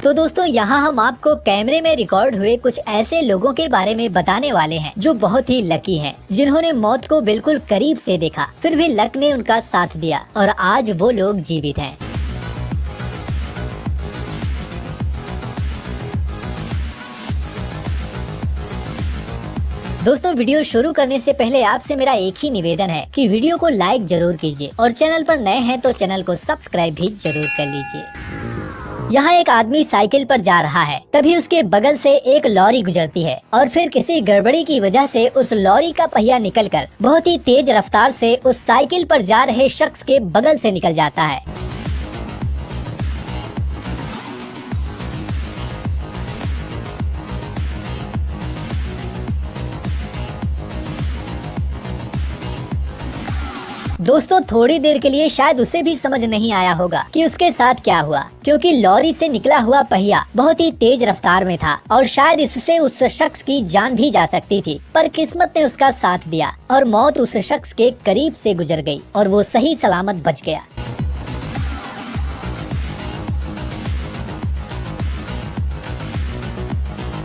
तो दोस्तों यहाँ हम आपको कैमरे में रिकॉर्ड हुए कुछ ऐसे लोगों के बारे में बताने वाले हैं जो बहुत ही लकी हैं, जिन्होंने मौत को बिल्कुल करीब से देखा, फिर भी लक ने उनका साथ दिया और आज वो लोग जीवित हैं। दोस्तों वीडियो शुरू करने से पहले आपसे मेरा एक ही निवेदन है कि वीडियो को लाइक जरूर कीजिए और चैनल पर नए हैं तो चैनल को सब्सक्राइब भी जरूर कर लीजिए। यहाँ एक आदमी साइकिल पर जा रहा है, तभी उसके बगल से एक लॉरी गुजरती है और फिर किसी गड़बड़ी की वजह से उस लॉरी का पहिया निकलकर बहुत ही तेज रफ्तार से उस साइकिल पर जा रहे शख्स के बगल से निकल जाता है। दोस्तों थोड़ी देर के लिए शायद उसे भी समझ नहीं आया होगा कि उसके साथ क्या हुआ, क्योंकि लॉरी से निकला हुआ पहिया बहुत ही तेज रफ्तार में था और शायद इससे उस शख्स की जान भी जा सकती थी, पर किस्मत ने उसका साथ दिया और मौत उस शख्स के करीब से गुजर गई और वो सही सलामत बच गया।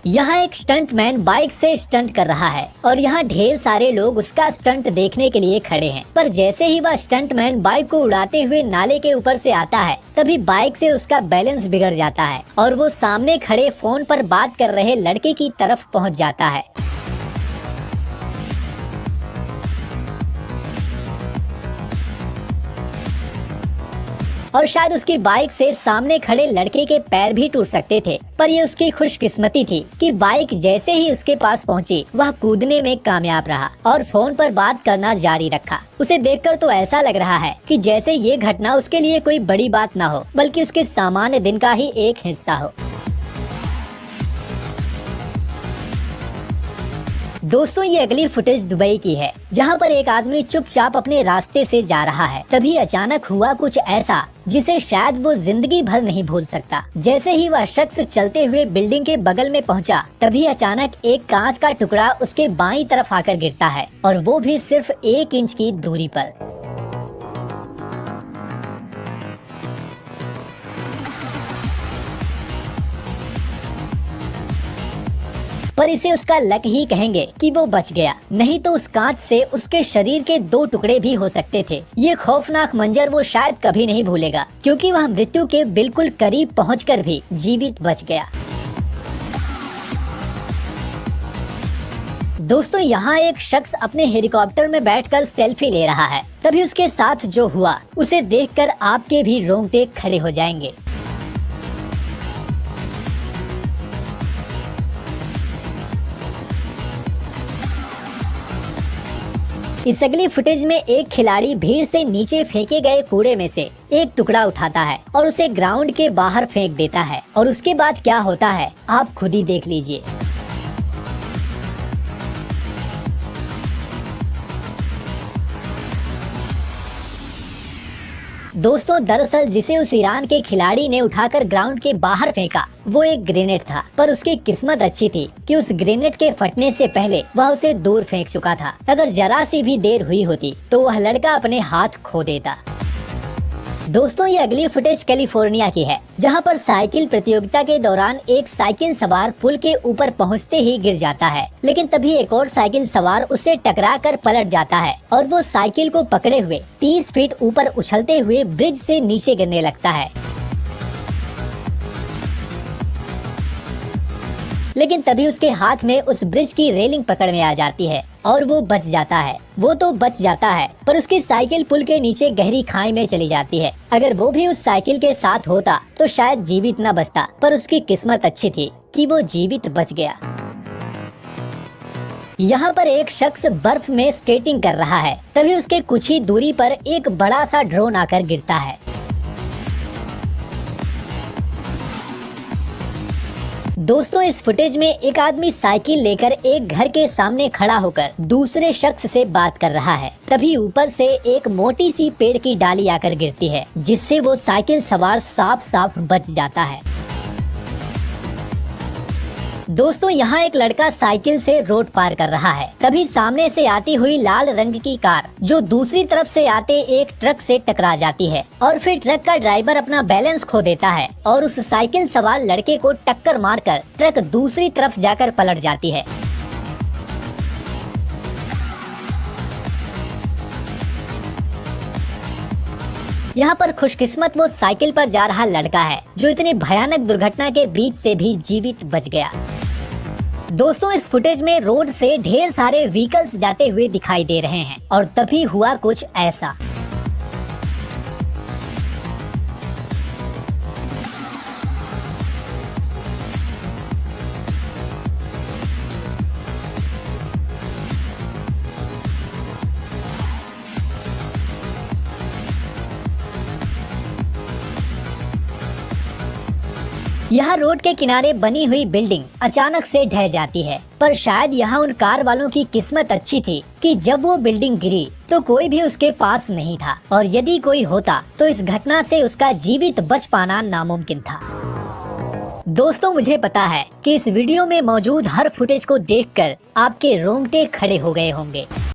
यहाँ एक स्टंटमैन बाइक से स्टंट कर रहा है और यहाँ ढेर सारे लोग उसका स्टंट देखने के लिए खड़े हैं, पर जैसे ही वह स्टंटमैन बाइक को उड़ाते हुए नाले के ऊपर से आता है, तभी बाइक से उसका बैलेंस बिगड़ जाता है और वो सामने खड़े फोन पर बात कर रहे लड़के की तरफ पहुँच जाता है। और शायद उसकी बाइक से सामने खड़े लड़के के पैर भी टूट सकते थे, पर ये उसकी खुशकिस्मती थी कि बाइक जैसे ही उसके पास पहुंची, वह कूदने में कामयाब रहा और फोन पर बात करना जारी रखा। उसे देखकर तो ऐसा लग रहा है कि जैसे ये घटना उसके लिए कोई बड़ी बात न हो, बल्कि उसके सामान्य दिन का ही एक हिस्सा हो। दोस्तों ये अगली फुटेज दुबई की है, जहां पर एक आदमी चुपचाप अपने रास्ते से जा रहा है, तभी अचानक हुआ कुछ ऐसा जिसे शायद वो जिंदगी भर नहीं भूल सकता। जैसे ही वह शख्स चलते हुए बिल्डिंग के बगल में पहुंचा, तभी अचानक एक कांच का टुकड़ा उसके बाईं तरफ आकर गिरता है और वो भी सिर्फ 1 इंच की दूरी पर। पर इसे उसका लक ही कहेंगे कि वो बच गया, नहीं तो उस कांच से उसके शरीर के 2 टुकड़े भी हो सकते थे। ये खौफनाक मंजर वो शायद कभी नहीं भूलेगा, क्योंकि वह मृत्यु के बिल्कुल करीब पहुंचकर भी जीवित बच गया। दोस्तों यहाँ एक शख्स अपने हेलीकॉप्टर में बैठकर सेल्फी ले रहा है, तभी उसके साथ जो हुआ उसे देखकर आपके भी रोंगटे खड़े हो जाएंगे। इस अगली फुटेज में एक खिलाड़ी भीड़ से नीचे फेंके गए कूड़े में से एक टुकड़ा उठाता है और उसे ग्राउंड के बाहर फेंक देता है और उसके बाद क्या होता है आप खुद ही देख लीजिए। दोस्तों दरअसल जिसे उस ईरान के खिलाड़ी ने उठाकर ग्राउंड के बाहर फेंका वो एक ग्रेनेड था, पर उसकी किस्मत अच्छी थी कि उस ग्रेनेड के फटने से पहले वह उसे दूर फेंक चुका था। अगर जरा सी भी देर हुई होती तो वह लड़का अपने हाथ खो देता। दोस्तों ये अगली फुटेज कैलिफोर्निया की है, जहां पर साइकिल प्रतियोगिता के दौरान एक साइकिल सवार पुल के ऊपर पहुंचते ही गिर जाता है, लेकिन तभी एक और साइकिल सवार उससे टकरा कर पलट जाता है और वो साइकिल को पकड़े हुए 30 फीट ऊपर उछलते हुए ब्रिज से नीचे गिरने लगता है। लेकिन तभी उसके हाथ में उस ब्रिज की रेलिंग पकड़ में आ जाती है और वो बच जाता है। वो तो बच जाता है, पर उसकी साइकिल पुल के नीचे गहरी खाई में चली जाती है। अगर वो भी उस साइकिल के साथ होता तो शायद जीवित न बचता, पर उसकी किस्मत अच्छी थी कि वो जीवित बच गया। यहाँ पर एक शख्स बर्फ में स्केटिंग कर रहा है, तभी उसके कुछ ही दूरी पर एक बड़ा सा ड्रोन आकर गिरता है। दोस्तों इस फुटेज में एक आदमी साइकिल लेकर एक घर के सामने खड़ा होकर दूसरे शख्स से बात कर रहा है, तभी ऊपर से एक मोटी सी पेड़ की डाली आकर गिरती है, जिससे वो साइकिल सवार साफ साफ बच जाता है। दोस्तों यहाँ एक लड़का साइकिल से रोड पार कर रहा है, तभी सामने से आती हुई लाल रंग की कार जो दूसरी तरफ से आते एक ट्रक से टकरा जाती है और फिर ट्रक का ड्राइवर अपना बैलेंस खो देता है और उस साइकिल सवार लड़के को टक्कर मारकर ट्रक दूसरी तरफ जाकर पलट जाती है। यहाँ पर खुशकिस्मत वो साइकिल पर जा रहा लड़का है जो इतनी भयानक दुर्घटना के बीच से भी जीवित बच गया। दोस्तों इस फुटेज में रोड से ढेर सारे व्हीकल्स जाते हुए दिखाई दे रहे हैं और तभी हुआ कुछ ऐसा। यहाँ रोड के किनारे बनी हुई बिल्डिंग अचानक से ढह जाती है, पर शायद यहाँ उन कार वालों की किस्मत अच्छी थी कि जब वो बिल्डिंग गिरी तो कोई भी उसके पास नहीं था और यदि कोई होता तो इस घटना से उसका जीवित बच पाना नामुमकिन था। दोस्तों मुझे पता है कि इस वीडियो में मौजूद हर फुटेज को देखकर आपके रोंगटे खड़े हो गए होंगे।